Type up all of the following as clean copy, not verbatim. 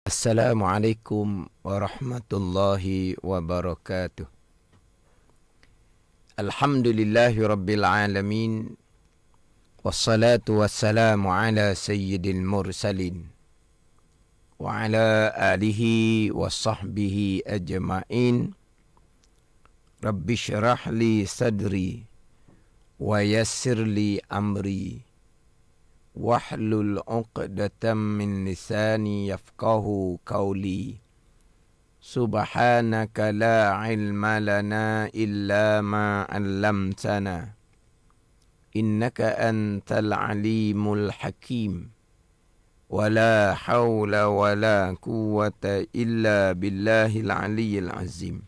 Assalamualaikum warahmatullahi wabarakatuh. Alhamdulillahi rabbil alamin. Wassalatu wassalamu ala sayyidil mursalin wa ala alihi wa sahbihi ajma'in. Rabbi syrah li sadri wa yassir li amri wahlul 'uqdatam min lisani yafqahu qawli. Subhanaka la ilma lana illa ma 'allamtana innaka antal alimul hakim. Wala hawla wala quwwata illa billahil aliyyil azim.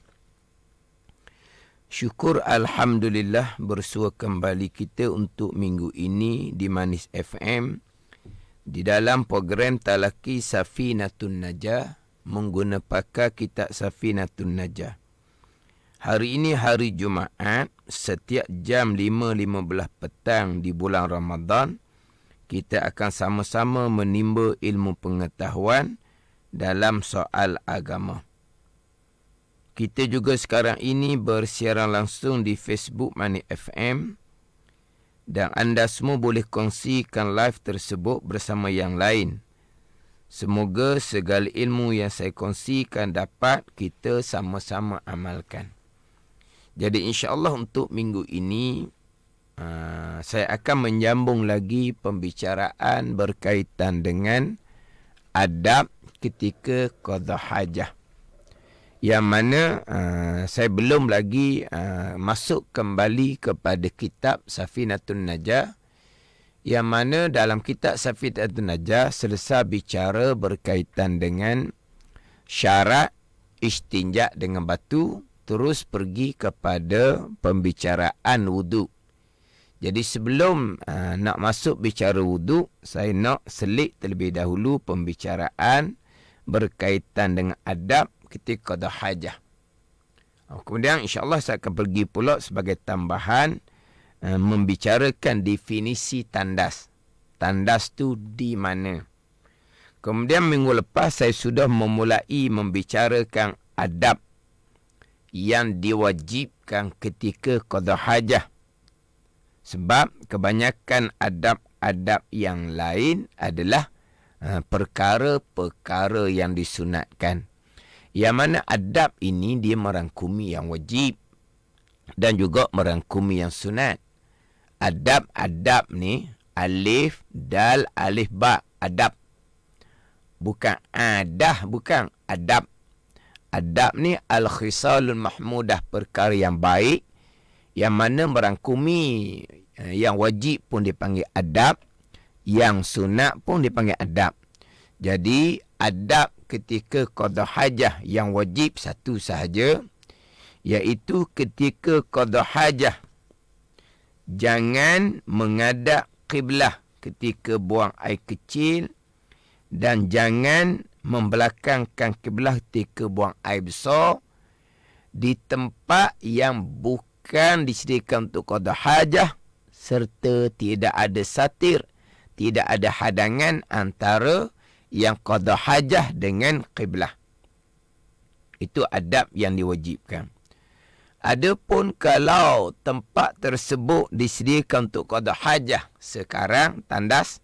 Syukur Alhamdulillah bersua kembali kita untuk minggu ini di Manis FM di dalam program Talaki Safinatun Najah mengguna pakar kitab Safinatun Najah. Hari ini hari Jumaat, setiap jam 5.15 petang di bulan Ramadan, kita akan sama-sama menimba ilmu pengetahuan dalam soal agama. Kita juga sekarang ini bersiaran langsung di Facebook Manis FM dan anda semua boleh kongsikan live tersebut bersama yang lain. Semoga segala ilmu yang saya kongsikan dapat kita sama-sama amalkan. Jadi insya-Allah untuk minggu ini saya akan menyambung lagi pembicaraan berkaitan dengan adab ketika qada hajah. Yang mana saya belum lagi masuk kembali kepada kitab Safinatun Najah, yang mana dalam kitab Safinatun Najah selesai bicara berkaitan dengan syarat istinja dengan batu, terus pergi kepada pembicaraan wuduk. Jadi sebelum nak masuk bicara wuduk, saya nak selit terlebih dahulu pembicaraan berkaitan dengan adab ketika qada hajah. Kemudian insya-Allah saya akan pergi pula sebagai tambahan membicarakan definisi tandas. Tandas tu di mana? Kemudian minggu lepas saya sudah memulai membicarakan adab yang diwajibkan ketika qada hajah. Sebab kebanyakan adab-adab yang lain adalah perkara-perkara yang disunatkan. Yang mana adab ini dia merangkumi yang wajib dan juga merangkumi yang sunat. Adab-adab ni alif, dal, alif, ba, adab. Bukan adah, bukan adab. Adab ni al-khisalul mahmudah, perkara yang baik, yang mana merangkumi yang wajib pun dipanggil adab, yang sunat pun dipanggil adab. Jadi adab ketika qada hajah yang wajib satu sahaja, iaitu ketika qada hajah jangan menghadap qiblah ketika buang air kecil dan jangan membelakangkan qiblah ketika buang air besar di tempat yang bukan disediakan untuk qada hajah, serta tidak ada satir, tidak ada hadangan antara yang qada hajah dengan qiblah. Itu adab yang diwajibkan. Adapun kalau tempat tersebut disediakan untuk qada hajah sekarang, tandas,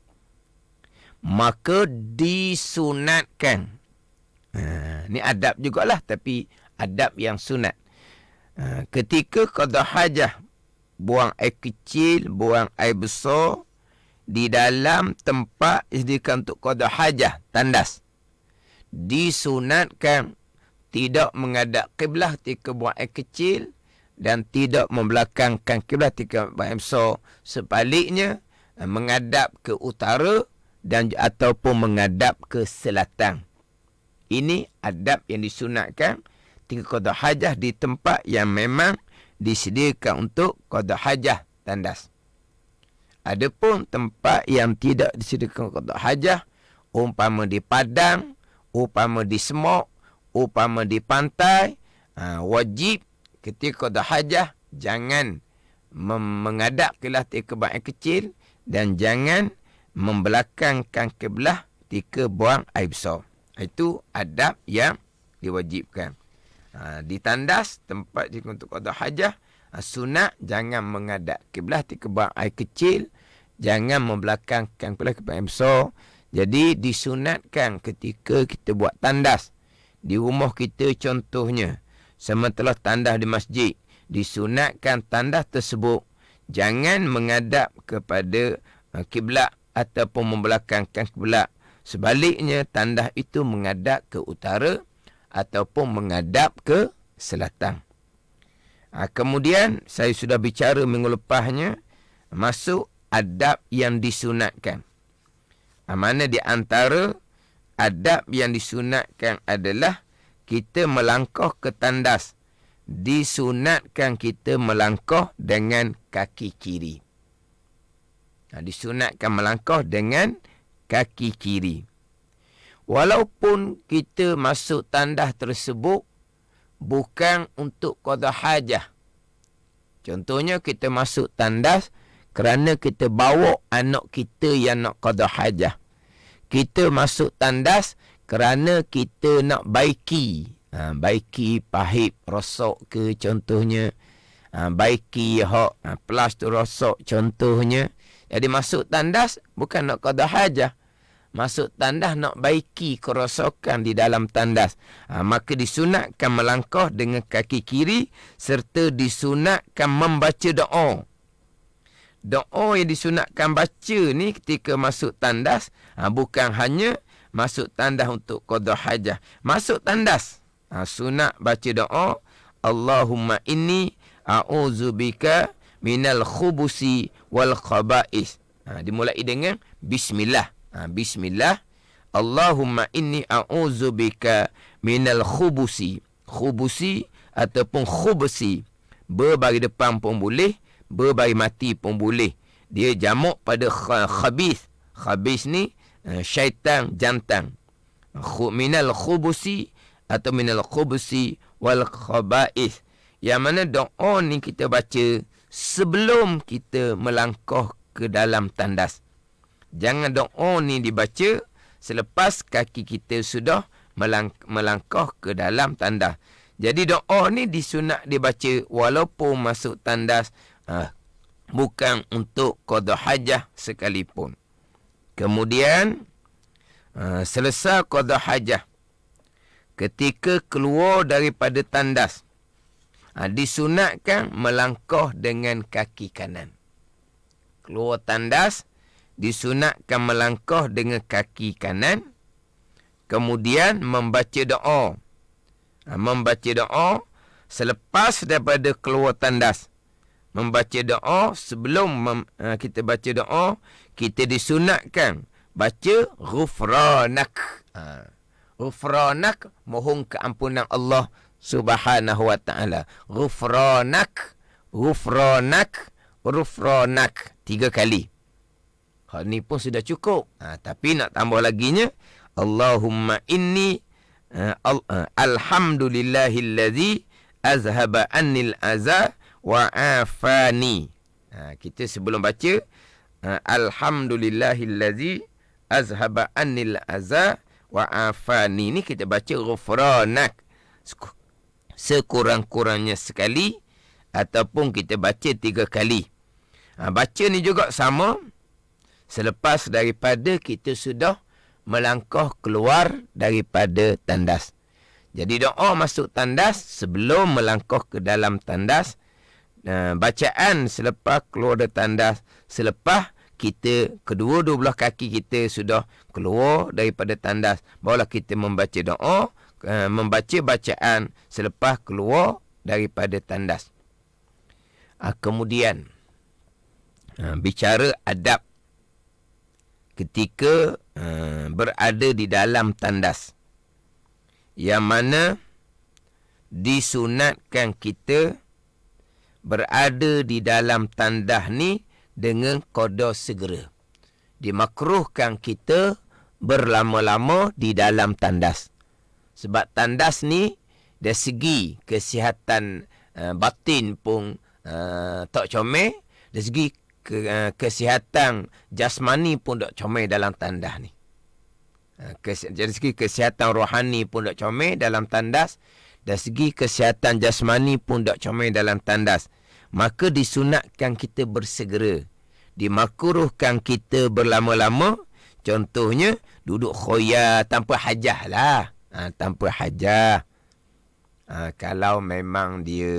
maka disunatkan. Ni adab jugalah, tapi adab yang sunat. Ketika qada hajah, buang air kecil, buang air besar, di dalam tempat disediakan untuk qada hajah, tandas, disunatkan tidak menghadap qiblah ketika buang air kecil dan tidak membelakangkan qiblah ketika buang air besar. Sebaliknya, menghadap ke utara dan ataupun menghadap ke selatan. Ini adab yang disunatkan ketika qada hajah di tempat yang memang disediakan untuk qada hajah, tandas. Adapun tempat yang tidak disediakan qada hajah, umpama di padang, umpama di semak, umpama di pantai, wajib ketika qada hajah jangan menghadap qiblah ketika buang air kecil dan jangan membelakangkan qiblah ketika buang air besar. Itu adab yang diwajibkan. Ditandas tempat untuk qada hajah. Sunat jangan menghadap kiblat ke buang air kecil, jangan membelakangkan kiblat ke buang air besar. Jadi disunatkan ketika kita buat tandas di rumah kita contohnya, sementara tandas di masjid, disunatkan tandas tersebut jangan menghadap kepada kiblat ataupun membelakangkan kiblat. Sebaliknya tandas itu menghadap ke utara ataupun menghadap ke selatan. Kemudian saya sudah bicara minggu lepasnya, masuk adab yang disunatkan. Mana di antara adab yang disunatkan adalah kita melangkah ke tandas. Disunatkan kita melangkah dengan kaki kiri. Disunatkan melangkah dengan kaki kiri. Walaupun kita masuk tandas tersebut bukan untuk qada hajah. Contohnya kita masuk tandas kerana kita bawa anak kita yang nak qada hajah. Kita masuk tandas kerana kita nak baiki. Baiki pahit rosak ke contohnya. Baiki pelas tu rosak contohnya. Jadi masuk tandas bukan nak qada hajah. Masuk tandas nak baiki kerosakan di dalam tandas. Maka disunatkan melangkah dengan kaki kiri serta disunatkan membaca doa. Doa yang disunatkan baca ni ketika masuk tandas, bukan hanya masuk tandas untuk qada hajah. Masuk tandas, sunat baca doa, Allahumma inni a'udzubika minal khubusi wal khaba'is. Dimulai dengan bismillah. Bismillah. Allahumma inni a'udzubika minal khubusi. Khubusi ataupun khubsi. Bagi depan pun boleh, bagi mati pun boleh. Dia jamak pada khabis. Khabis ni syaitan jantan. Minal khubusi atau minal khubsi wal khaba'is. Yang mana doa ni kita baca sebelum kita melangkah ke dalam tandas. Jangan doa ni dibaca selepas kaki kita sudah melangkah ke dalam tandas. Jadi doa ni disunat dibaca walaupun masuk tandas, bukan untuk qada hajah sekalipun. Kemudian selesai qada hajah, ketika keluar daripada tandas, disunatkan melangkah dengan kaki kanan. Keluar tandas, disunatkan melangkah dengan kaki kanan. Kemudian membaca doa. Membaca doa selepas daripada keluar tandas. Membaca doa sebelum kita baca doa, kita disunatkan baca ghufranak. Ghufranak, mohon keampunan Allah Subhanahu wa ta'ala. Ghufranak, ghufranak, ghufranak. 3 kali. Hal ni pun sudah cukup. Tapi nak tambah laginya, Allahumma inni alhamdulillahillazi azhaba annil aza wa afani. Kita sebelum baca alhamdulillahillazi azhaba annil aza wa afani ni kita baca ghufranak sekurang-kurangnya sekali ataupun kita baca 3 kali. Baca ni juga sama selepas daripada kita sudah melangkah keluar daripada tandas. Jadi doa masuk tandas sebelum melangkah ke dalam tandas. Bacaan selepas keluar dari tandas, selepas kita kedua-dua belah kaki kita sudah keluar daripada tandas, barulah kita membaca doa, membaca bacaan selepas keluar daripada tandas. Kemudian bicara adab ketika berada di dalam tandas, yang mana disunatkan kita berada di dalam tandas ni dengan qada segera. Dimakruhkan kita berlama-lama di dalam tandas. Sebab tandas ni dari segi kesihatan batin pun tak comel, dari segi kesihatan jasmani pun tak comel dalam tandas ni. Dari segi kesihatan rohani pun tak comel dalam tandas. Dari segi kesihatan jasmani pun tak comel dalam tandas. Maka disunatkan kita bersegera. Dimakruhkan kita berlama-lama. Contohnya, duduk khoya tanpa hajah lah. Tanpa hajah. Kalau memang dia...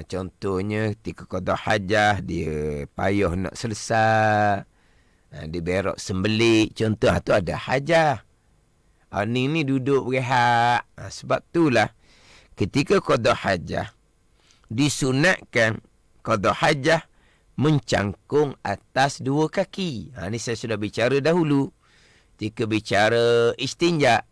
contohnya, ketika qada hajah, dia payah nak selesai. Dia berok sembelik. Contoh tu ada hajah. Ni duduk berehat. Sebab itulah ketika qada hajah disunatkan qada hajah mencangkung atas dua kaki. Ni saya sudah bicara dahulu. Ketika bicara istinja,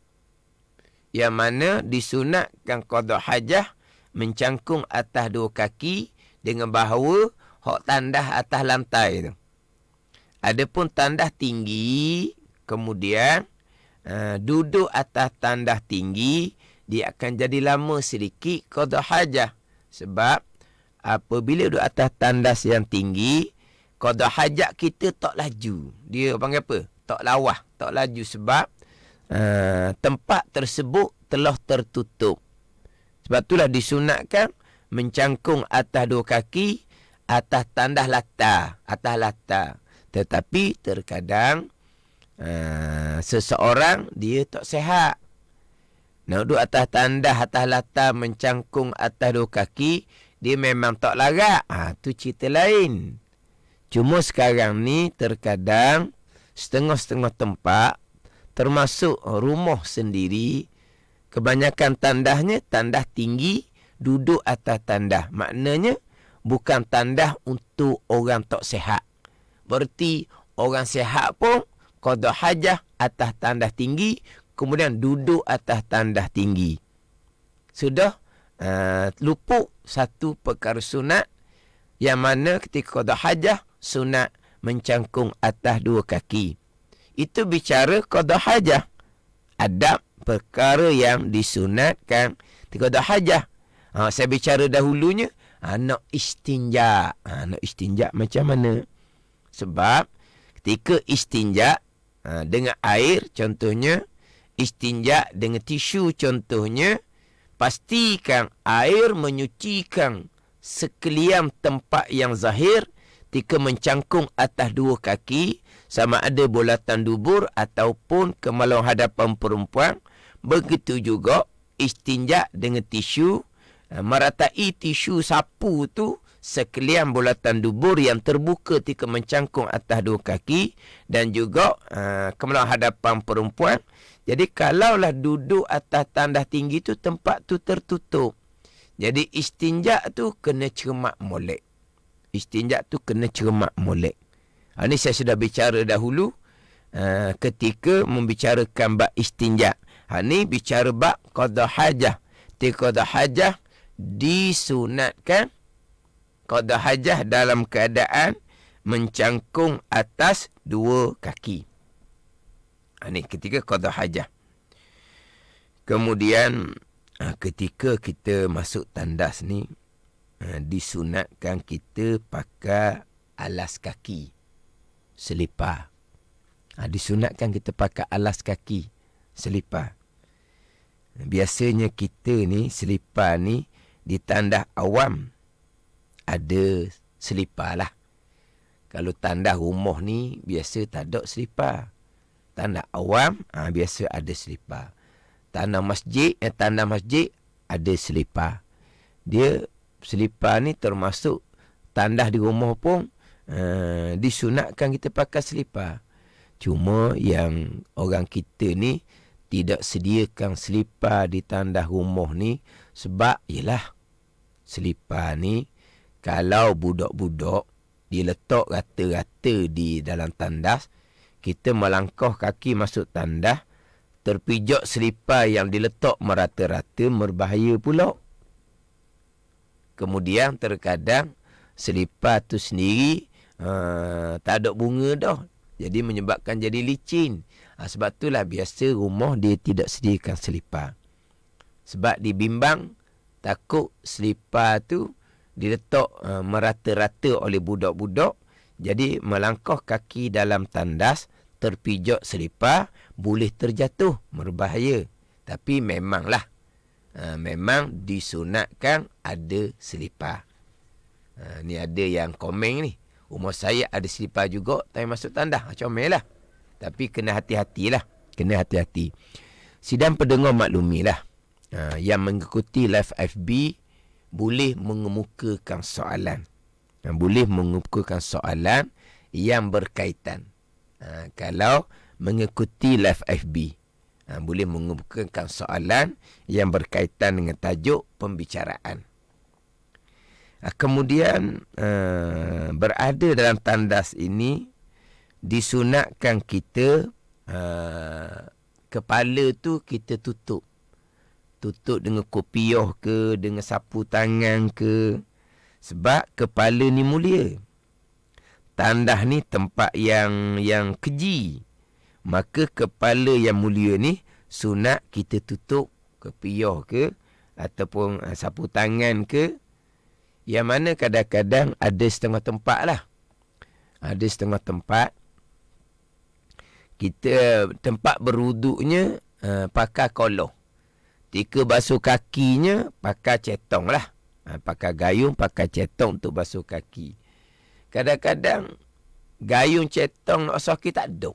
yang mana disunatkan qada hajah mencangkung atas dua kaki dengan bahawa hak tandas atas lantai tu. Adapun tandas tinggi, kemudian duduk atas tandas tinggi, dia akan jadi lama sedikit qada hajah. Sebab apabila duduk atas tandas yang tinggi, qada hajat kita tak laju. Dia panggil apa? Tak lawah, tak laju sebab tempat tersebut telah tertutup. Sebab itulah disunatkan mencangkung atas dua kaki, atas tandas latar, atas latar. Tetapi terkadang seseorang dia tak sihat. Nak duduk atas tandas, atas latar, mencangkung atas dua kaki, dia memang tak larat. Tu cerita lain. Cuma sekarang ni terkadang setengah-setengah tempat, termasuk rumah sendiri, kebanyakan tandasnya tandas tinggi, duduk atas tandas. Maknanya bukan tandas untuk orang tak sihat. Berarti orang sihat pun qada hajah atas tandas tinggi, kemudian duduk atas tandas tinggi. Sudah luput satu perkara sunat, yang mana ketika qada hajah sunat mencangkung atas dua kaki. Itu bicara qada hajah. Adab perkara yang disunatkan ketika qada hajah. Saya bicara dahulunya nak istinja. Nak istinja macam mana? Sebab ketika istinja dengan air, contohnya istinja dengan tisu, contohnya pastikan air menyucikan sekalian tempat yang zahir ketika mencangkung atas dua kaki, sama ada bulatan dubur ataupun kemaluan hadapan perempuan. Begitu juga istinja dengan tisu, meratai tisu sapu tu sekalian bulatan dubur yang terbuka ketika mencangkung atas dua kaki, dan juga kemaluan hadapan perempuan. Jadi kalaulah duduk atas tandas tinggi tu, tempat tu tertutup. Jadi istinja tu kena cermat molek. Istinja tu kena cermat molek. Ini saya sudah bicara dahulu ketika membicarakan bab istinja. Ini bicara bab qada hajah. Ketika qada hajah disunatkan qada hajah dalam keadaan mencangkung atas dua kaki. Ini ketika qada hajah. Kemudian ketika kita masuk tandas ni, disunatkan kita pakai alas kaki, selipar. Disunatkan kita pakai alas kaki, selipar. Biasanya kita ni, selipar ni di tandas awam ada selipar lah. Kalau tandas rumah ni biasa tak ada selipar. Tandas awam biasa ada selipar. Tandas masjid ada selipar. Dia selipar ni termasuk tandas di rumah pun disunatkan kita pakai selipar. Cuma yang orang kita ni tidak sediakan selipar di tandas rumah ni sebab ialah selipar ni kalau budak-budak dia letak rata-rata di dalam tandas, kita melangkah kaki masuk tandas, terpijak selipar yang diletak merata-rata, berbahaya pula. Kemudian terkadang selipar tu sendiri tak ada bunga dah, jadi menyebabkan jadi licin. Sebab itulah biasa rumah dia tidak sediakan selipar. Sebab dibimbang takut selipar tu diletak merata-rata oleh budak-budak, jadi melangkah kaki dalam tandas terpijak selipar, boleh terjatuh, berbahaya. Tapi memanglah, memang disunatkan ada selipar. Ni ada yang komen ni, umur saya ada selipar juga, tapi masuk tandas. Comel lah. Tapi kena hati-hatilah. Kena hati-hati. Sidang pendengar maklumilah, yang mengikuti live FB boleh mengemukakan soalan. Boleh mengemukakan soalan yang berkaitan. Kalau mengikuti live FB, boleh mengemukakan soalan yang berkaitan dengan tajuk pembicaraan. Kemudian berada dalam tandas ini disunatkan kita kepala tu kita tutup dengan kopiah ke, dengan sapu tangan ke, sebab kepala ni mulia. Tandas ni tempat yang keji. Maka kepala yang mulia ni sunat kita tutup kopiah ke ataupun sapu tangan ke. Yang mana kadang-kadang ada setengah tempat lah. Ada setengah tempat kita tempat berwuduknya pakai koloh. Ketika basuh kakinya pakai cetong lah. Pakai gayung, pakai cetong untuk basuh kaki. Kadang-kadang gayung cetong nak basuh kaki tak ada.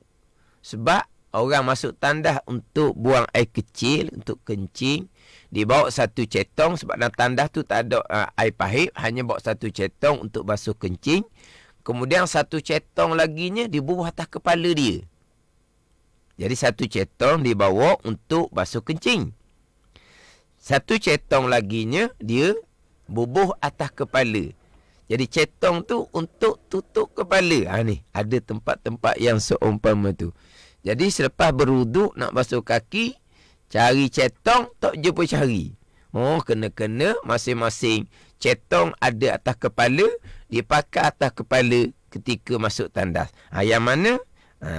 Sebab orang masuk tandas untuk buang air kecil, untuk kencing. Dibawa satu cetong sebab dalam tandas tu tak ada air pahit. Hanya bawa satu cetong untuk basuh kencing. Kemudian satu cetong laginya dibubuh atas kepala dia. Jadi satu cetong dibawa untuk basuh kencing. Satu cetong laginya dia bubuh atas kepala. Jadi cetong tu untuk tutup kepala. Ni ada tempat-tempat yang seumpama tu. Jadi selepas berwuduk nak basuh kaki, cari cetong tak jumpa cari. Kena-kena masing-masing cetong ada atas kepala, dipakai atas kepala ketika masuk tandas. Yang mana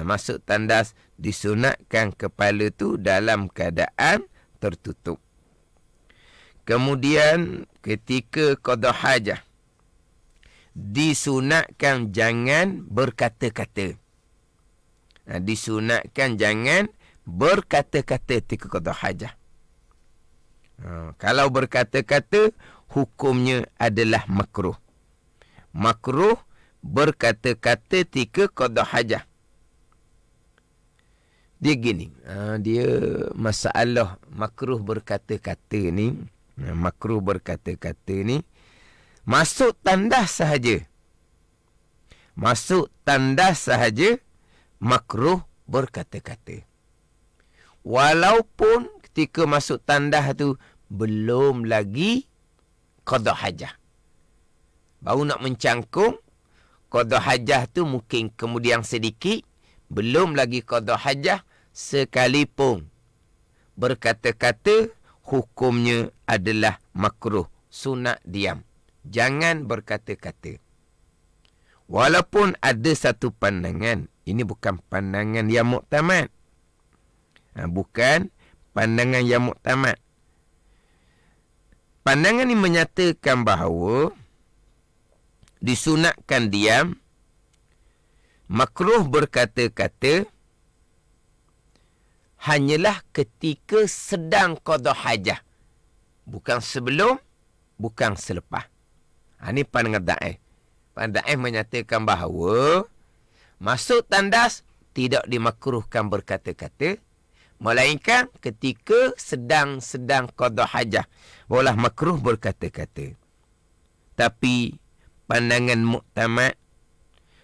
masuk tandas disunatkan kepala tu dalam keadaan tertutup. Kemudian ketika qada hajah, disunatkan jangan berkata-kata. Disunatkan jangan berkata-kata ketika qada hajah. Kalau berkata-kata, hukumnya adalah makruh. Makruh berkata-kata ketika qada hajah. Dia gini, dia masalah makruh berkata-kata ni. Makruh berkata-kata ni masuk tandas sahaja. Masuk tandas sahaja makruh berkata-kata. Walaupun ketika masuk tandas tu belum lagi qada hajah. Baru nak mencangkung, qada hajah tu mungkin kemudian sedikit, belum lagi qada hajah, sekalipun berkata-kata, hukumnya adalah makruh, sunat diam. Jangan berkata-kata. Walaupun ada satu pandangan, ini bukan pandangan yang muktamad. Bukan pandangan yang muktamad. Pandangan ini menyatakan bahawa disunatkan diam, makruh berkata-kata hanyalah ketika sedang qada hajah. Bukan sebelum, bukan selepas. Ini pandangan daif. Pandangan daif menyatakan bahawa masuk tandas tidak dimakruhkan berkata-kata, melainkan ketika sedang qada hajah, barulah makruh berkata-kata. Tapi pandangan muktamad,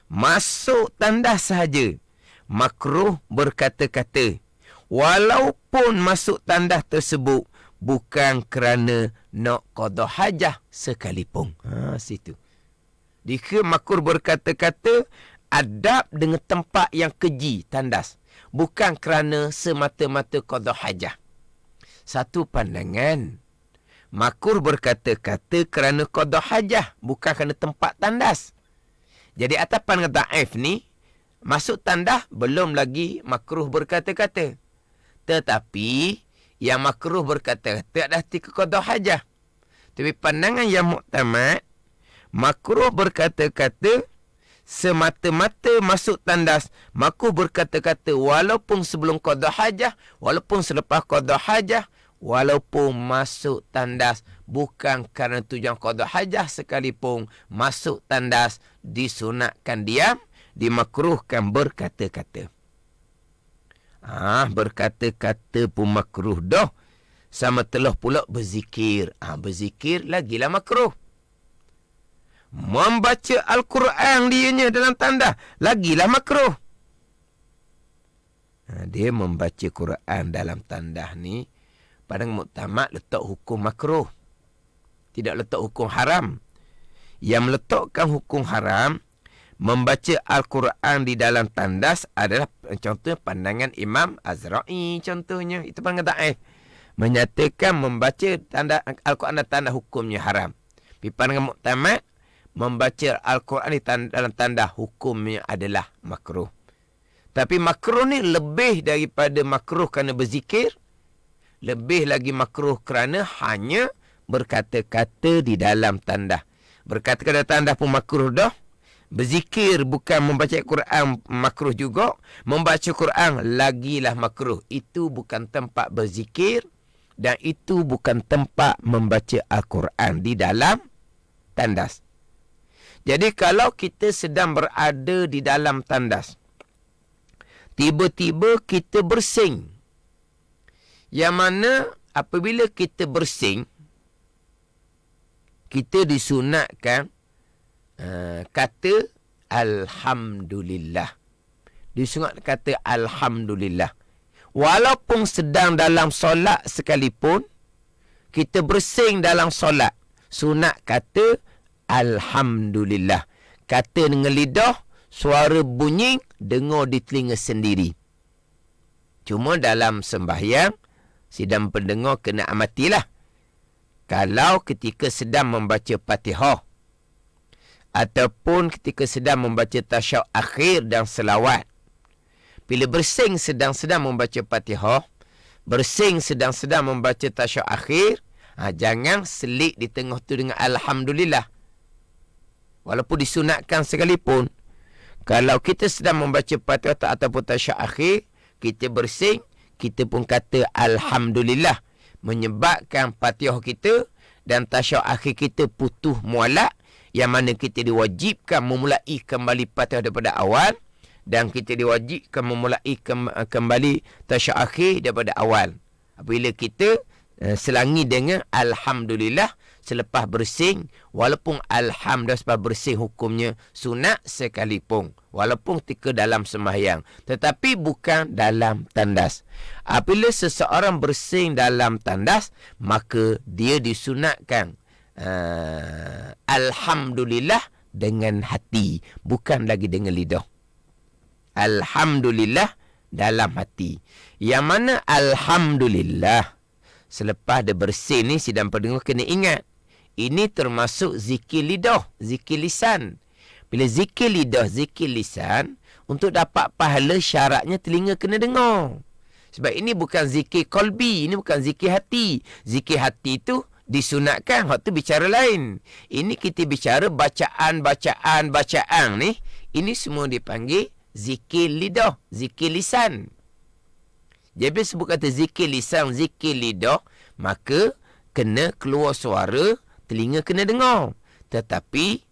masuk tandas sahaja makruh berkata-kata. Walaupun masuk tandas tersebut bukan kerana nak qada hajah sekalipun. Situ. Jika makruh berkata-kata adab dengan tempat yang keji tandas, bukan kerana semata-mata qada hajah. Satu pandangan, makruh berkata-kata kerana qada hajah, bukan kerana tempat tandas. Jadi atas pandangan daif ni, masuk tandas belum lagi makruh berkata-kata. Tetapi yang makruh berkata-kata adalah ketika qada hajah. Tapi pandangan yang muktamad, makruh berkata-kata semata-mata masuk tandas, makruh berkata-kata walaupun sebelum qada hajah, walaupun selepas qada hajah, walaupun masuk tandas bukan kerana tujuan qada hajah sekalipun, masuk tandas disunatkan diam, dimakruhkan berkata-kata. Berkata-kata pun makruh dah. Sama telah pula berzikir. Berzikir lagilah makruh. Membaca Al-Quran dianya dalam tandas, lagilah makruh. Dia membaca Quran dalam tandas ni, Padang Muktamad letak hukum makruh. Tidak letak hukum haram. Yang meletakkan hukum haram, membaca Al-Quran di dalam tandas adalah contohnya pandangan Imam Azra'i contohnya. Itu pandangan Daif. Menyatakan membaca Al-Quran dalam tandas hukumnya haram. Di pandangan Muktamad, membaca Al-Quran dalam tandas hukumnya adalah makruh. Tapi makruh ni lebih daripada makruh kerana berzikir. Lebih lagi makruh kerana hanya berkata-kata di dalam tandas. Berkata-kata dalam tandas pun makruh dah. Berzikir bukan membaca Quran makruh juga. Membaca Quran lagilah makruh. Itu bukan tempat berzikir. Dan itu bukan tempat membaca Al-Quran di dalam tandas. Jadi kalau kita sedang berada di dalam tandas, tiba-tiba kita bersing. Yang mana apabila kita bersing, kita disunatkan kata Alhamdulillah. Disunat kata Alhamdulillah. Walaupun sedang dalam solat sekalipun, kita bersing dalam solat, sunat kata Alhamdulillah. Kata dengan lidah, suara bunyi, dengar di telinga sendiri. Cuma dalam sembahyang, sidang pendengar kena amatilah. Kalau ketika sedang membaca Fatihah, ataupun ketika sedang membaca tasyahud akhir dan selawat, bila bersing sedang-sedang membaca Fatihah, bersing sedang-sedang membaca tasyahud akhir, jangan selit di tengah tu dengan Alhamdulillah. Walaupun disunatkan sekalipun, kalau kita sedang membaca Fatihah ataupun tasyahud akhir, kita bersing, kita pun kata Alhamdulillah. Menyebabkan Fatihah kita dan tasyahud akhir kita putus mualak, yang mana kita diwajibkan memulai kembali Fatihah daripada awal, dan kita diwajibkan memulai kembali tasyahud akhir daripada awal. Apabila kita selangi dengan Alhamdulillah selepas bersing, walaupun Alhamdulillah selepas bersing hukumnya sunat sekalipun, walaupun ketika dalam sembahyang, tetapi bukan dalam tandas. Apabila seseorang bersing dalam tandas, maka dia disunatkan Alhamdulillah dengan hati, bukan lagi dengan lidah. Alhamdulillah dalam hati. Yang mana Alhamdulillah selepas dia bersih ni, sidang pendengar kena ingat, ini termasuk zikir lidah, zikir lisan. Bila zikir lidah, zikir lisan, untuk dapat pahala syaratnya telinga kena dengar. Sebab ini bukan zikir qalbi, ini bukan zikir hati. Zikir hati tu disunatkan, waktu bicara lain. Ini kita bicara bacaan ni, ini semua dipanggil zikir lidah, zikir lisan. Jadi bila sebut kata zikir lisan, zikir lidah, maka kena keluar suara, telinga kena dengar. Tetapi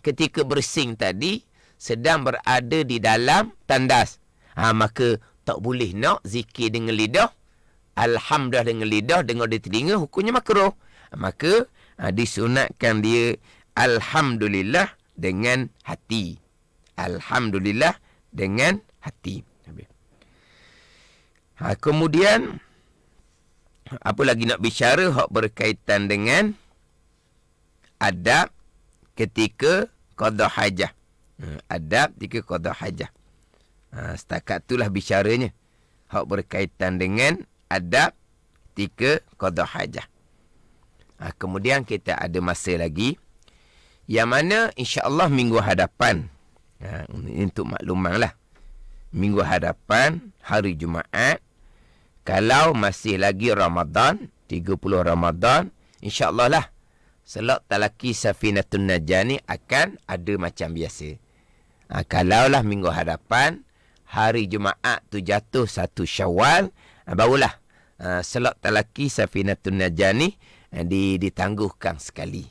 ketika bersing tadi, sedang berada di dalam tandas, maka tak boleh nak zikir dengan lidah, Alhamdulillah dengan lidah, dengar di telinga, hukumnya makruh. Maka disunatkan dia Alhamdulillah dengan hati. Alhamdulillah dengan hati. Kemudian apa lagi nak bicara hak berkaitan dengan adab ketika qada hajah. Adab ketika qada hajah. Setakat itulah bicaranya. Hak berkaitan dengan adab ketika qada hajah. Kemudian kita ada masa lagi, yang mana insya-Allah minggu hadapan, ini untuk makluman lah, minggu hadapan hari Jumaat, kalau masih lagi Ramadan, 30 Ramadan, insya-Allah lah Salat Talaki Safinatun Najah ni akan ada macam biasa. Kalaulah minggu hadapan, hari Jumaat tu jatuh 1 Syawal, barulah slot talaki Safinatun Najah ni ditangguhkan sekali.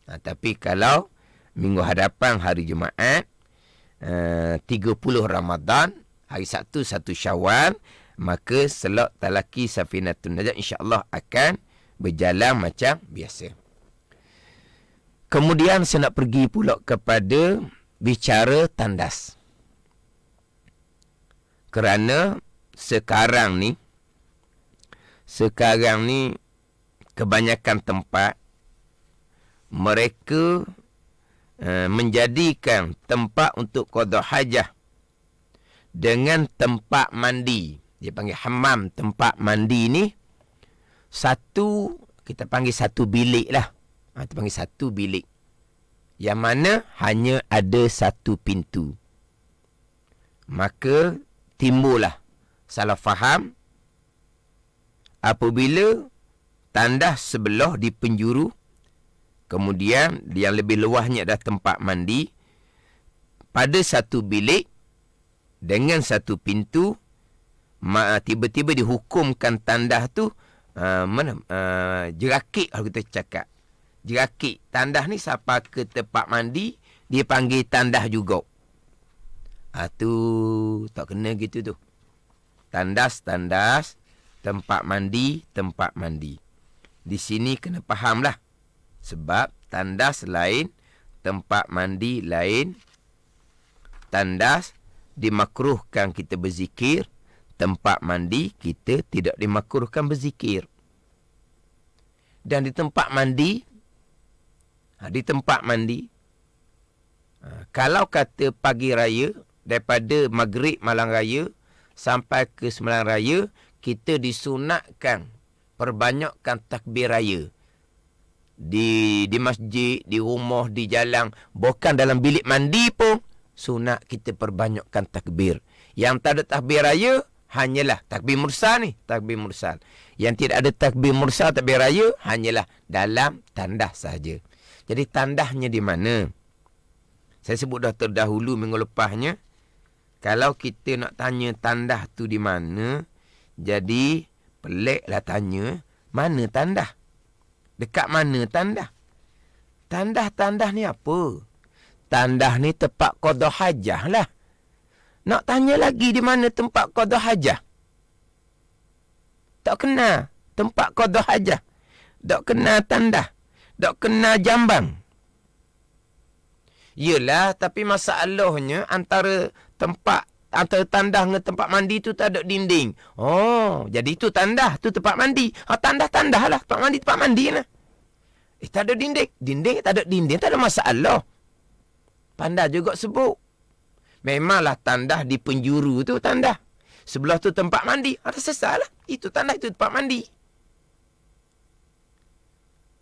Tapi kalau minggu hadapan hari Jumaat, 30 Ramadan, hari Sabtu 1 Syawal, maka slot talaki Safinatun Najah insya-Allah akan berjalan macam biasa. Kemudian saya nak pergi pula kepada bicara tandas. Kerana sekarang ni kebanyakan tempat mereka menjadikan tempat untuk qada hajah dengan tempat mandi. Dia panggil hammam, tempat mandi ni kita panggil satu bilik lah. Kita panggil satu bilik. Yang mana hanya ada satu pintu. Maka timbullah salah faham apabila tandas sebelah di penjuru, kemudian yang lebih luasnya adalah tempat mandi, pada satu bilik dengan satu pintu, tiba-tiba dihukumkan tandas tu jerakit, kalau kita cakap jerakit. Tandas ni siapa ke tempat mandi, dia panggil tandas juga. Tu tak kena gitu tu. Tandas, tempat mandi. Di sini kena faham lah. Sebab tandas lain, tempat mandi lain. Tandas dimakruhkan kita berzikir, tempat mandi kita tidak dimakruhkan berzikir. Dan di tempat mandi, kalau kata pagi raya, daripada maghrib malam raya sampai ke sembilan raya, kita disunatkan perbanyakkan takbir raya. Di masjid, di rumah, di jalan, bahkan dalam bilik mandi pun sunat kita perbanyakkan takbir. Yang tak ada takbir raya hanyalah takbir mursal ni, takbir mursal. Yang tidak ada takbir mursal, takbir raya hanyalah dalam tandas sahaja. Jadi tandasnya di mana? Saya sebut dah terdahulu minggu lepasnya. Kalau kita nak tanya tandas tu di mana, jadi peliklah tanya, mana tandas? Dekat mana tandas? Tandas ni apa? Tandas ni tempat qada hajah lah. Nak tanya lagi di mana tempat qada hajah? Tak kena tempat qada hajah. Tak kena tandas. Tak kena jambang. Yelah, tapi masalahnya antara tandas dengan tempat mandi tu tak ada dinding. Oh, jadi itu tandas, tu tempat mandi. Tandas lah, tempat mandi lah. Tak ada dinding. Tak ada dinding, tak ada masalah. Pandai juga sebut. Memanglah tandas di penjuru tu tandas. Sebelah tu tempat mandi. Ada selesai lah. Itu tandas, itu tempat mandi.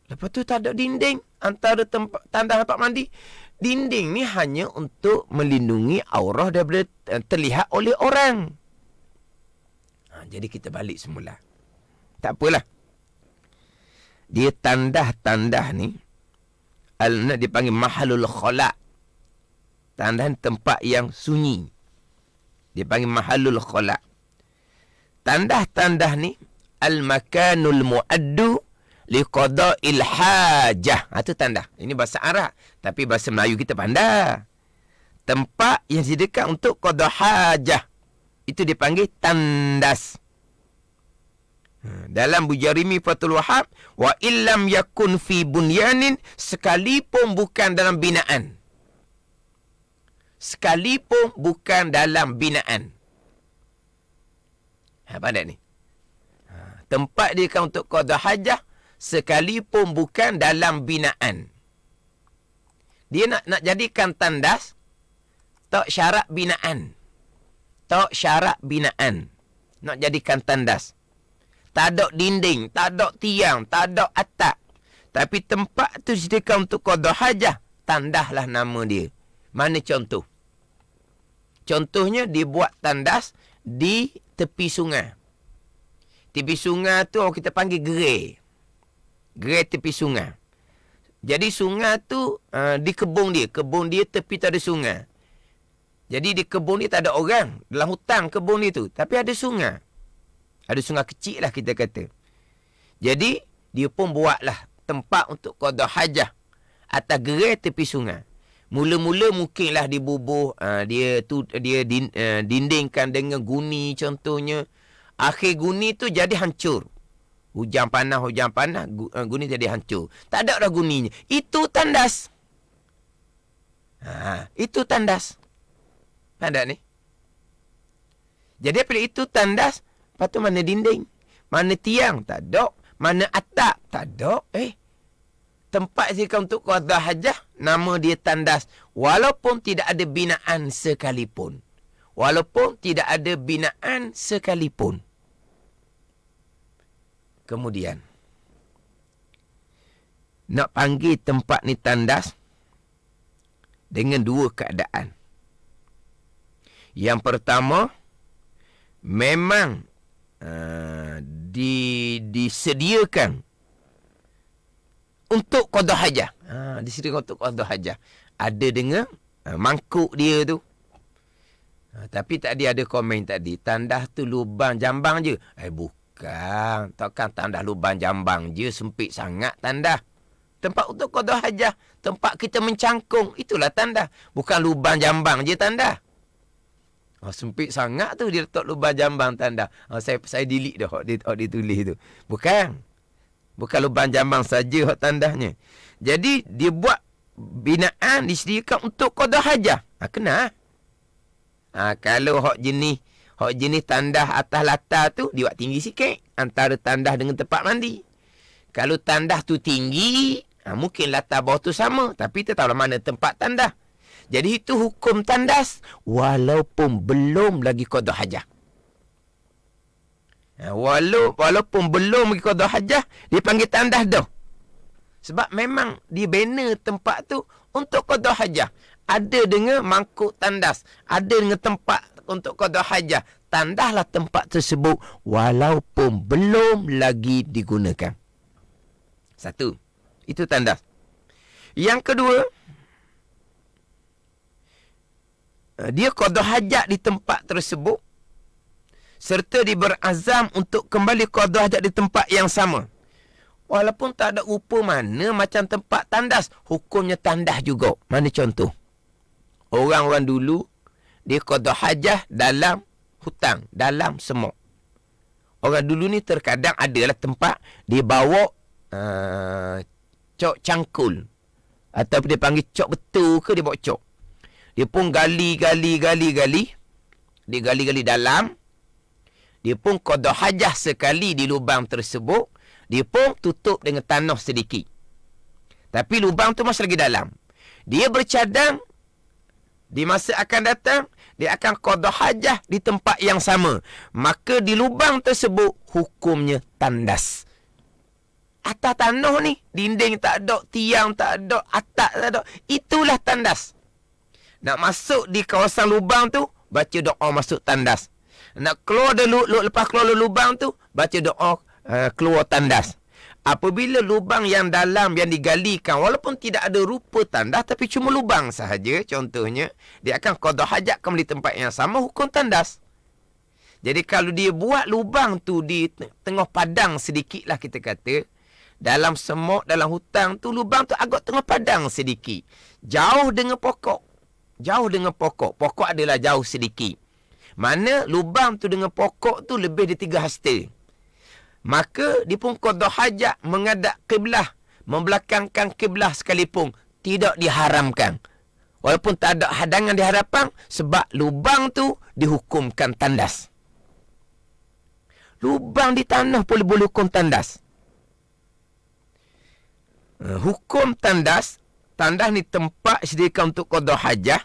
Lepas tu tak ada dinding antara tandas tempat mandi. Dinding ni hanya untuk melindungi aurah daripada terlihat oleh orang. Jadi kita balik semula. Tak apalah. Dia tandas ni dia panggil mahalul khala'. Tandas tempat yang sunyi. Dia panggil mahalul khala'. Tandas ni al-makanul mu'addu liqada'il hajah. Itu tandas. Ini bahasa Arab. Tapi bahasa Melayu kita pandai. Tempat yang disediakan untuk qada hajah. Itu dipanggil tandas. Dalam Bujarimi Fathul Wahab, wa illam yakun fi bunyanin, sekalipun bukan dalam binaan. Sekalipun bukan dalam binaan. Pandai ni. Tempat dia kan untuk qada hajah, sekalipun bukan dalam binaan. Dia nak jadikan tandas, tak syarat binaan. Tak syarat binaan. Nak jadikan tandas. Tak ada dinding, tak ada tiang, tak ada atap. Tapi tempat tu disediakan untuk qada hajah, tandaslah nama dia. Mana contoh? Contohnya dibuat tandas di tepi sungai. Tepi sungai tu kita panggil gerai. Gerai tepi sungai. Jadi sungai tu di kebun dia. Kebun dia tepi tak ada sungai. Jadi di kebun ni tak ada orang. Dalam hutang kebun ni tu. Tapi ada sungai. Ada sungai kecil lah kita kata. Jadi, dia pun buatlah tempat untuk qada hajah atas gerai tepi sungai. Mula-mula mungkinlah dibubuh, dia dindingkan dengan guni contohnya. Akhir guni tu jadi hancur. Hujan panas, guni jadi hancur. Tak ada dah guninya. Itu tandas. Itu tandas. Ada ni. Jadi apabila itu tandas, lepas tu mana dinding? Mana tiang? Tak ada. Mana atap? Tak ada. Tempat zikir untuk qada hajah, nama dia tandas. Walaupun tidak ada binaan sekalipun. Kemudian, nak panggil tempat ni tandas dengan dua keadaan. Yang pertama, memang disediakan untuk qada hajah. Disediakan untuk qada hajah. Ada dengan mangkuk dia tu. Tapi tadi ada komen tadi, tandas tu lubang jambang je. Bukan. Takkan tandas lubang jambang je, sempit sangat tandas. Tempat untuk qada hajah, tempat kita mencangkung, itulah tandas. Bukan lubang jambang je tandas. Sempit sangat tu dia letak lubang jambang tandas. Saya delete dah dia tulis tu. Bukan lubang jambang saja hak tandasnya. Jadi dia buat binaan disediakan untuk qada hajah. Kena. Kalau hak jenis tandas atas latar tu dia buat tinggi sikit antara tandas dengan tempat mandi. Kalau tandas tu tinggi, mungkin latar bawah tu sama, tapi tetaplah mana tempat tandas. Jadi itu hukum tandas walaupun belum lagi qada hajah. Walaupun belum lagi qada hajah, dia panggil tandas dah. Sebab memang dibina tempat tu untuk qada hajah. Ada dengan mangkuk tandas, ada dengan tempat untuk qada hajah. Tandaslah tempat tersebut walaupun belum lagi digunakan. Satu, itu tandas. Yang kedua, dia qada hajat di tempat tersebut serta dia berazam untuk kembali qada hajat di tempat yang sama. Walaupun tak ada rupa mana macam tempat tandas, hukumnya tandas juga. Mana contoh? Orang-orang dulu, dia qada hajah dalam hutang, dalam semok. Orang dulu ni terkadang adalah tempat dia bawa cok cangkul. Ataupun dia panggil cok betul ke dia bawa cok. Dia pun gali. Dia gali dalam. Dia pun qada hajah sekali di lubang tersebut. Dia pun tutup dengan tanah sedikit. Tapi lubang tu masih lagi dalam. Dia bercadang, di masa akan datang, dia akan qada hajah di tempat yang sama. Maka di lubang tersebut, hukumnya tandas. Atas tanah ni, dinding tak ada, tiang tak ada, atap tak ada. Itulah tandas. Nak masuk di kawasan lubang tu, baca doa masuk tandas. Nak keluar dulu, lepas keluar lubang tu, baca doa keluar tandas. Apabila lubang yang dalam yang digalikan, walaupun tidak ada rupa tandas, tapi cuma lubang sahaja, contohnya, dia akan qada hajat kembali tempat yang sama, hukum tandas. Jadi kalau dia buat lubang tu di tengah padang sedikit lah kita kata, dalam semok, dalam hutang tu, lubang tu agak tengah padang sedikit. Jauh dengan pokok. Pokok adalah jauh sedikit. Mana lubang tu dengan pokok tu lebih dari 3 hasta. Maka dia pun qada hajat menghadap kiblah, membelakangkan kiblah sekalipun tidak diharamkan. Walaupun tak ada hadangan di hadapan, sebab lubang tu dihukumkan tandas. Lubang di tanah boleh hukum tandas. Hukum tandas ni tempat sediakan untuk qada hajah.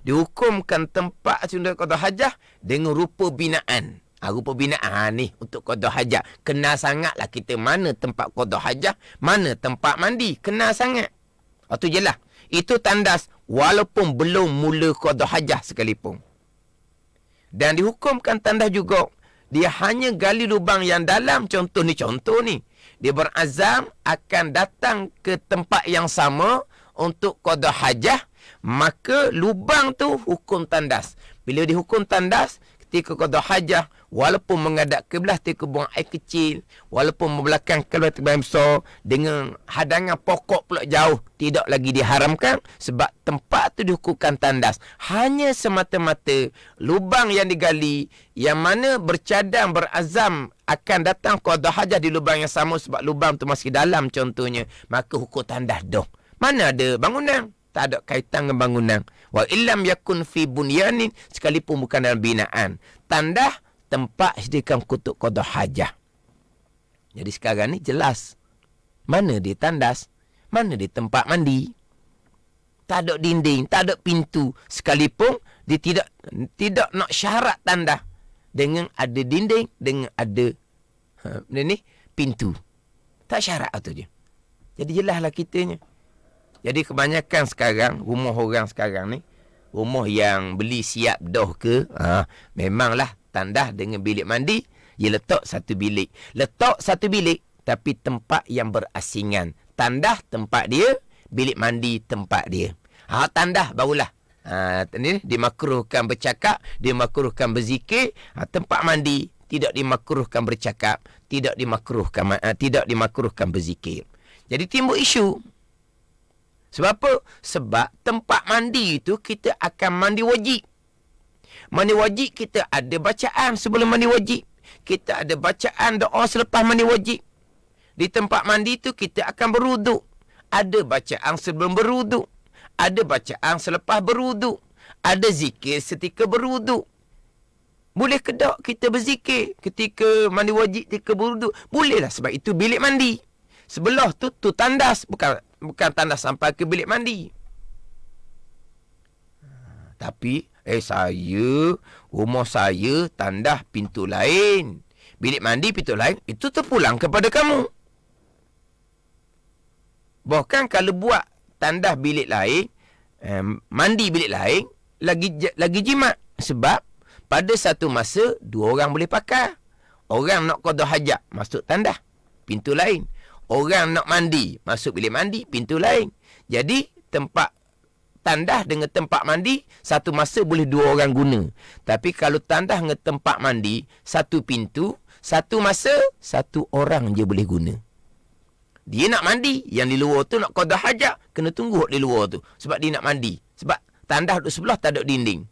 Dihukumkan tempat sediakan qada hajah dengan rupa binaan. Rupa binaan ni untuk qada hajah. Kenal sangatlah kita mana tempat qada hajah, mana tempat mandi. Kenal sangat. Itu je lah. Itu tandas walaupun belum mula qada hajah sekalipun. Dan dihukumkan tandas juga. Dia hanya gali lubang yang dalam. Contoh ni. Dia berazam akan datang ke tempat yang sama untuk qada hajah. maka lubang tu hukum tandas. Bila dihukum tandas, ketika qada hajah, walaupun menghadap kiblat ketika buang air kecil, walaupun membelakang kiblat yang besar, dengan hadangan pokok pula jauh, tidak lagi diharamkan sebab tempat tu dihukumkan tandas. Hanya semata-mata lubang yang digali, yang mana bercadang, berazam akan datang qada hajah di lubang yang sama sebab lubang tu masih dalam contohnya, maka hukum tandas dah. Mana ada bangunan? Tak ada kaitan dengan bangunan. Wa illam yakun fi bunyanin, sekalipun bukan dalam binaan. Tandah tempat sediakan kutuk qada hajah. Jadi sekarang ni jelas. Mana dia tandas? Mana dia tempat mandi? Tak ada dinding, tak ada pintu. Sekalipun dia tidak nak syarat tandah dengan ada dinding, dengan ada pintu. Tak syarat tu je. Jadi jelaslah kitanya. Jadi kebanyakan sekarang, rumah orang sekarang ni, rumah yang beli siap dah ke, memanglah tandas dengan bilik mandi, dia letak satu bilik. Letak satu bilik, tapi tempat yang berasingan. Tandas tempat dia, bilik mandi tempat dia. Tandas barulah. Dimakruhkan bercakap, dimakruhkan berzikir. Tempat mandi tidak dimakruhkan bercakap, tidak dimakruhkan berzikir. Jadi timbul isu. Sebab apa? Sebab tempat mandi itu kita akan mandi wajib. Mandi wajib kita ada bacaan sebelum mandi wajib. Kita ada bacaan doa selepas mandi wajib. Di tempat mandi itu kita akan berwuduk. Ada bacaan sebelum berwuduk. Ada bacaan selepas berwuduk. Ada zikir ketika berwuduk. Boleh ke tak kita berzikir ketika mandi wajib, ketika berwuduk? Bolehlah sebab itu bilik mandi. Sebelah tu tandas, bukan tandas sampai ke bilik mandi. Tapi rumah saya tandas pintu lain, bilik mandi pintu lain, itu terpulang kepada kamu. Bahkan kalau buat tandas bilik lain, mandi bilik lain, lagi jimat. Sebab pada satu masa dua orang boleh pakai. Orang nak qada hajat masuk tandas, pintu lain. Orang nak mandi, masuk bilik mandi, pintu lain. Jadi, tempat tandas dengan tempat mandi, satu masa boleh dua orang guna. Tapi kalau tandas dengan tempat mandi, satu pintu, satu masa, satu orang je boleh guna. Dia nak mandi, yang di luar tu nak qada hajat, kena tunggu di luar tu. Sebab dia nak mandi. Sebab tandas duduk sebelah, tak ada dinding.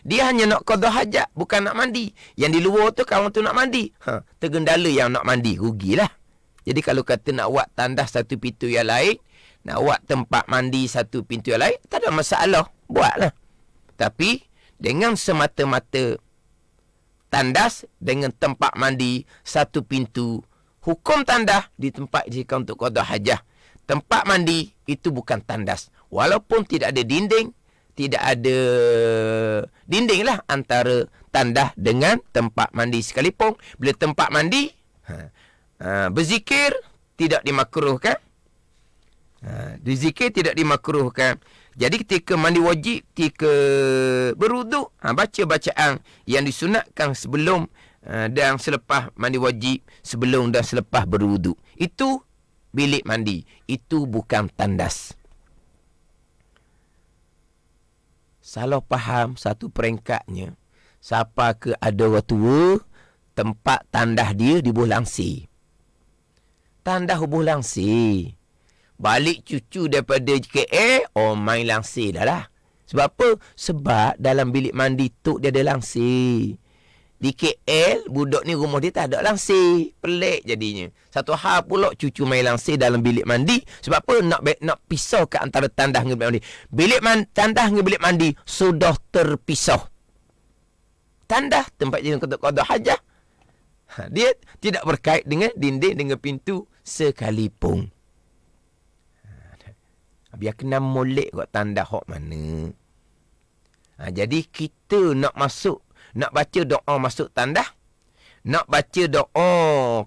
Dia hanya nak qada hajat, bukan nak mandi. Yang di luar tu, kawan tu nak mandi. Tergendala yang nak mandi, rugilah. Jadi kalau kata nak buat tandas satu pintu yang lain, nak buat tempat mandi satu pintu yang lain, tak ada masalah. Buatlah. Tapi dengan semata-mata tandas dengan tempat mandi satu pintu, hukum tandas di tempat disediakan untuk qada hajah. Tempat mandi itu bukan tandas. Walaupun tidak ada dinding, tidak ada dinding lah antara tandas dengan tempat mandi sekalipun. Bila tempat mandi, berzikir tidak dimakruhkan. Berzikir tidak dimakruhkan. Jadi ketika mandi wajib, ketika berwuduk, baca bacaan yang disunatkan sebelum dan selepas mandi wajib, sebelum dan selepas berwuduk. Itu bilik mandi. Itu bukan tandas. Salah faham satu peringkatnya. Siapa ke ada orang tua, tempat tandas dia di bawah langsir. Tandas hubung langsir. Balik cucu daripada KL, main langsir dah lah. Sebab apa? Sebab dalam bilik mandi tu dia ada langsir. Di KL, budak ni rumah dia tak ada langsir. Pelik jadinya. Satu hal pula cucu main langsir dalam bilik mandi. Sebab apa? Nak pisau ke antara tandas dengan bilik mandi. Tandas dengan bilik mandi sudah terpisah. Tandas, tempat dia untuk qada hajah. Dia tidak berkait dengan dinding, dengan pintu sekalipun. Biar kena molek kot tanda hok mana. Jadi kita nak masuk, nak baca doa masuk tandas, nak baca doa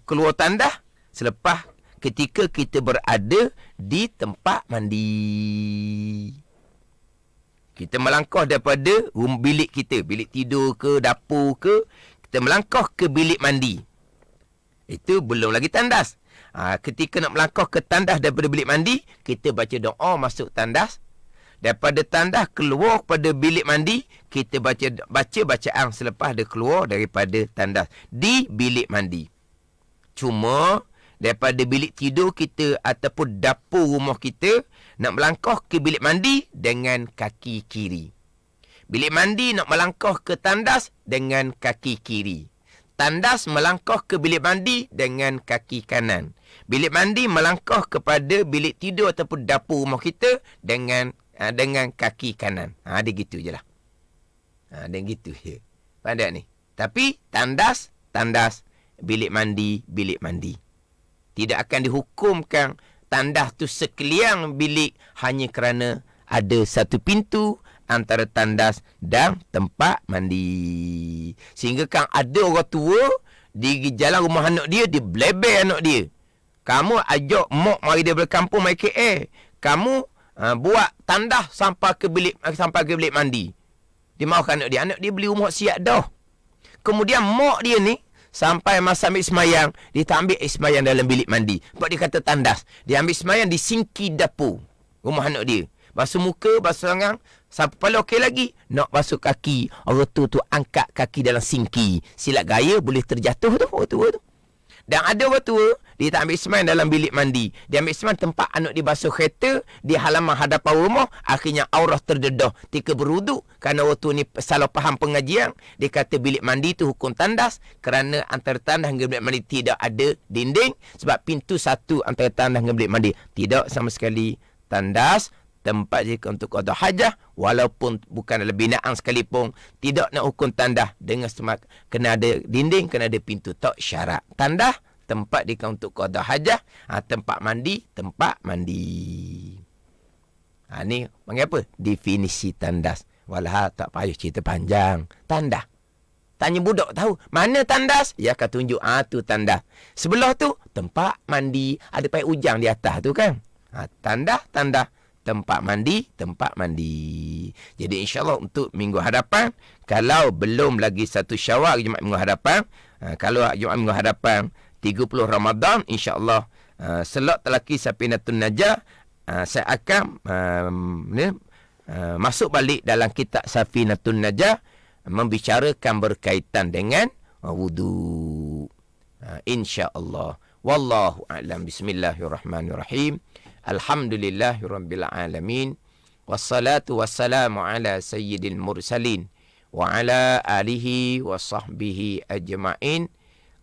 keluar tandas selepas ketika kita berada di tempat mandi. Kita melangkah daripada bilik kita, bilik tidur ke, dapur ke, kita melangkah ke bilik mandi. Itu belum lagi tandas. Ketika nak melangkah ke tandas daripada bilik mandi, kita baca doa masuk tandas. Daripada tandas keluar pada bilik mandi, kita baca bacaan selepas dia keluar daripada tandas di bilik mandi. Cuma daripada bilik tidur kita ataupun dapur rumah kita, nak melangkah ke bilik mandi dengan kaki kiri. Bilik mandi nak melangkah ke tandas dengan kaki kiri. Tandas melangkah ke bilik mandi dengan kaki kanan. Bilik mandi melangkah kepada bilik tidur ataupun dapur rumah kita dengan kaki kanan. Dia gitu je lah. Dia gitu je. Faham tak ni? Tapi tandas, bilik mandi. Tidak akan dihukumkan tandas tu sekalian bilik hanya kerana ada satu pintu antara tandas dan tempat mandi. Sehingga kan ada orang tua di jalan rumah anak dia belebel anak dia. Kamu ajak mak mari dia berkampung mai KL. Kamu buat tandas sampai ke bilik mandi. Dia mahukan anak dia beli rumah siap dah. Kemudian mak dia ni sampai masa ambil semayang, dia tak ambil semayang dalam bilik mandi. Sebab dia kata tandas. Dia ambil semayang di singki dapur rumah anak dia. Basuh muka, basuh tangan, sampai kepala okey lagi. Nak basuh kaki, orang tu angkat kaki dalam singki. Silap gaya boleh terjatuh tu orang tua tu. Dan ada orang tua, dia tak ambil semayang dalam bilik mandi. Dia ambil semayang tempat anak dia basuh kereta, di halaman hadapan rumah, akhirnya aurah terdedah. Tika berwuduk, kerana orang tua ni salah faham pengajian. Dia kata bilik mandi tu hukum tandas, kerana antara tandas dengan bilik mandi tidak ada dinding, sebab pintu satu antara tandas dengan bilik mandi. Tidak sama sekali. Tandas, tempat jika untuk qada hajah, walaupun bukan dalam binaan sekalipun, tidak nak hukum tandas dengan semak, kena ada dinding, kena ada pintu. Tak syarat. Tandas, tempat jika untuk qada hajah, tempat mandi. Ni panggil apa? Definisi tandas. Walah, tak payah cerita panjang. Tandas. Tanya budak tahu, mana tandas? Ya, akan tunjuk, tu tandas. Sebelah tu, tempat mandi. Ada pakai ujang di atas tu kan? Tandas. Tempat mandi. Jadi insyaAllah untuk minggu hadapan, kalau belum lagi 1 Syawal Jumaat minggu hadapan, kalau Jumaat minggu hadapan 30 Ramadan, insyaAllah selot telaki Safinatun Najah, saya akan masuk balik dalam kitab Safinatun Najah, membicarakan berkaitan dengan wudu. InsyaAllah. Wallahu a'lam. Bismillahirrahmanirrahim. Alhamdulillahirabbil alamin. Wassalatu wassalamu ala sayyidil mursalin wa ala alihi wa sahbihi ajma'in.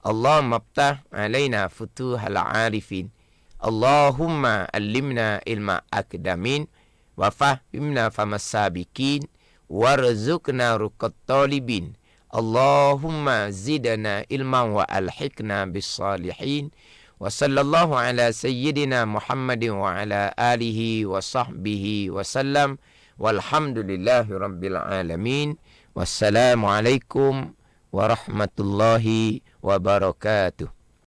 Allahumma aftah alaina futuhal arifin. Allahumma allimna ilma akdamin wa fahimna famas sabiqin warzuqna ruqat talibin. Allahumma zidna ilman wa alhiqna bis salihin. Wa sallallahu ala sayyidina Muhammadin wa ala alihi wa sahbihi wa sallam. Walhamdulillahi rabbil alamin. Wassalamualaikum warahmatullahi wabarakatuh.